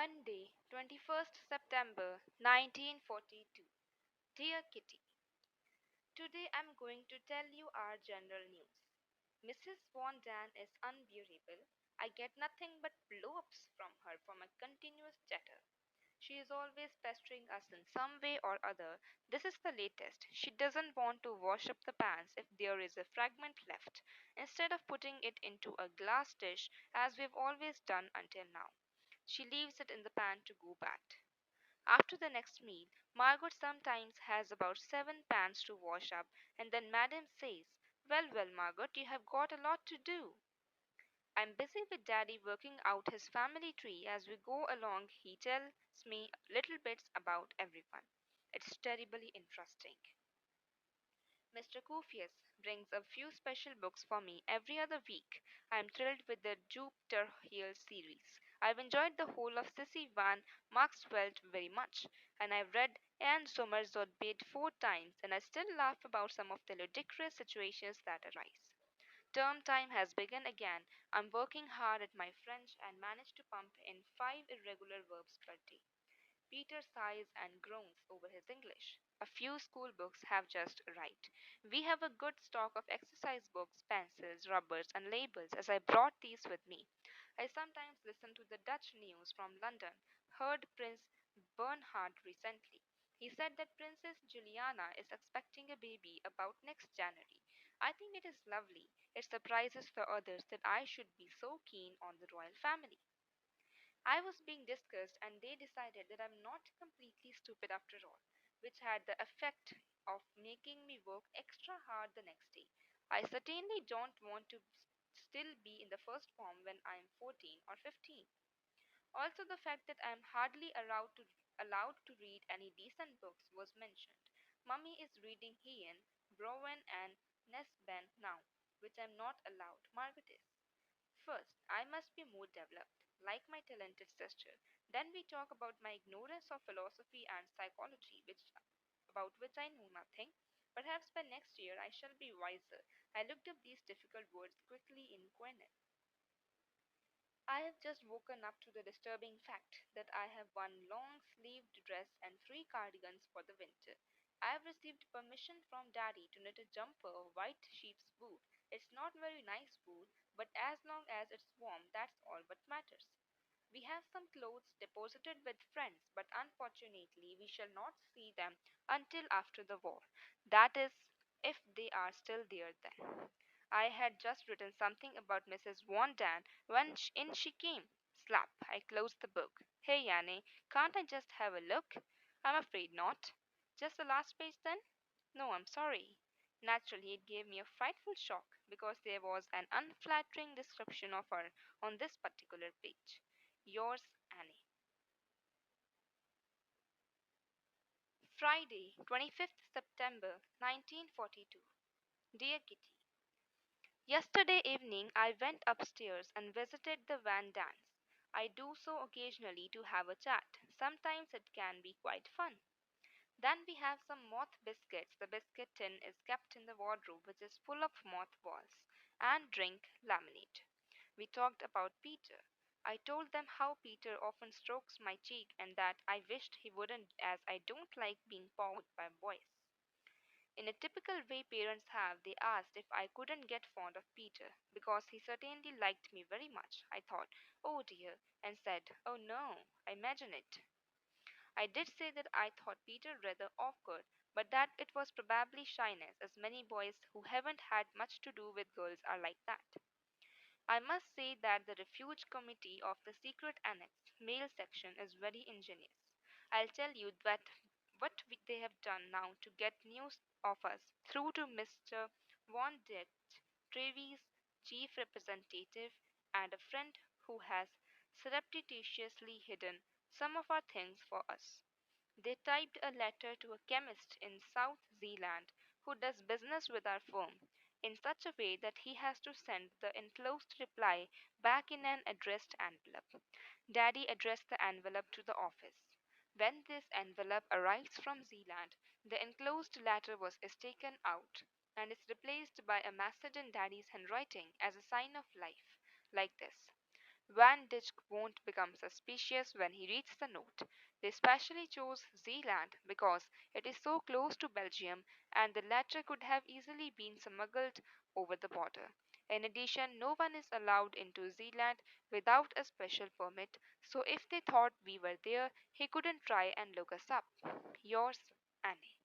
Monday, 21st September 1942. Dear Kitty, today I'm going to tell you our general news. Mrs. Von Dan is unbearable. I get nothing but blow ups from her for my continuous chatter. She is always pestering us in some way or other. This is the latest. She doesn't want to wash up the pans if there is a fragment left, instead of putting it into a glass dish as we've always done until now. She leaves it in the pan to go bad. After the next meal, Margot sometimes has about 7 pans to wash up, and then Madame says, "Well, well, Margot, you have got a lot to do." I'm busy with Daddy working out his family tree as we go along. He tells me little bits about everyone. It's terribly interesting. Mr. Kufius brings a few special books for me every other week. I'm thrilled with the Jupiter Hill series. I've enjoyed the whole of Sissy Van Maxwell very much, and I've read Anne Somerset Bate 4 times, and I still laugh about some of the ludicrous situations that arise. Term time has begun again. I'm working hard at my French and managed to pump in 5 irregular verbs per day. Peter sighs and groans over his English. A few school books have just arrived. We have a good stock of exercise books, pencils, rubbers, and labels, as I brought these with me. I sometimes listen to the Dutch news from London. Heard Prince Bernhard recently. He said that Princess Juliana is expecting a baby about next January. I think it is lovely. It surprises the others that I should be so keen on the royal family. I was being discussed, and they decided that I'm not completely stupid after all, which had the effect of making me work extra hard the next day. I certainly don't want to still be in the first form when I'm 14 or 15. Also, the fact that I'm hardly allowed to read any decent books was mentioned. Mummy is reading Hien, Browen, and Nesben now, which I'm not allowed. Margaret is. First, I must be more developed, like my talented sister. Then we talk about my ignorance of philosophy and psychology, about which I know nothing. Perhaps by next year I shall be wiser. I looked up these difficult words quickly in Quenet. I have just woken up to the disturbing fact that I have one long sleeved dress and 3 cardigans for the winter. I have received permission from Daddy to knit a jumper of white sheep's wool. It's not very nice wool, but as long as it's warm, that's all what matters. We have some clothes deposited with friends, but unfortunately we shall not see them until after the war. That is, if they are still there then. I had just written something about Mrs. Von Dan when in she came. Slap! I closed the book. Hey, Annie, can't I just have a look? I'm afraid not. Just the last page then? No, I'm sorry. Naturally, it gave me a frightful shock because there was an unflattering description of her on this particular page. Yours, Annie. Friday, 25th September 1942. Dear Kitty, yesterday evening I went upstairs and visited the Van Dans. I do so occasionally to have a chat. Sometimes it can be quite fun. Then we have some moth biscuits. The biscuit tin is kept in the wardrobe, which is full of moth balls, and drink lemonade. We talked about Peter. I told them how Peter often strokes my cheek and that I wished he wouldn't, as I don't like being pawed by boys. In a typical way parents have, they asked if I couldn't get fond of Peter, because he certainly liked me very much. I thought, oh dear, and said, oh no, I imagine it. I did say that I thought Peter rather awkward, but that it was probably shyness, as many boys who haven't had much to do with girls are like that. I must say that the refuge committee of the secret annex male section is very ingenious. I'll tell you that they have done now to get news of us through to Mr. Von Dick, Trevi's chief representative, and a friend who has surreptitiously hidden some of our things for us. They typed a letter to a chemist in South Zealand who does business with our firm in such a way that he has to send the enclosed reply back in an addressed envelope. Daddy addressed the envelope to the office. When this envelope arrives from Zealand, the enclosed letter is taken out and is replaced by a message in Daddy's handwriting as a sign of life, like this. Van Dijk won't become suspicious when he reads the note. They specially chose Zeeland because it is so close to Belgium and the letter could have easily been smuggled over the border. In addition, no one is allowed into Zeeland without a special permit, so if they thought we were there, he couldn't try and look us up. Yours, Annie.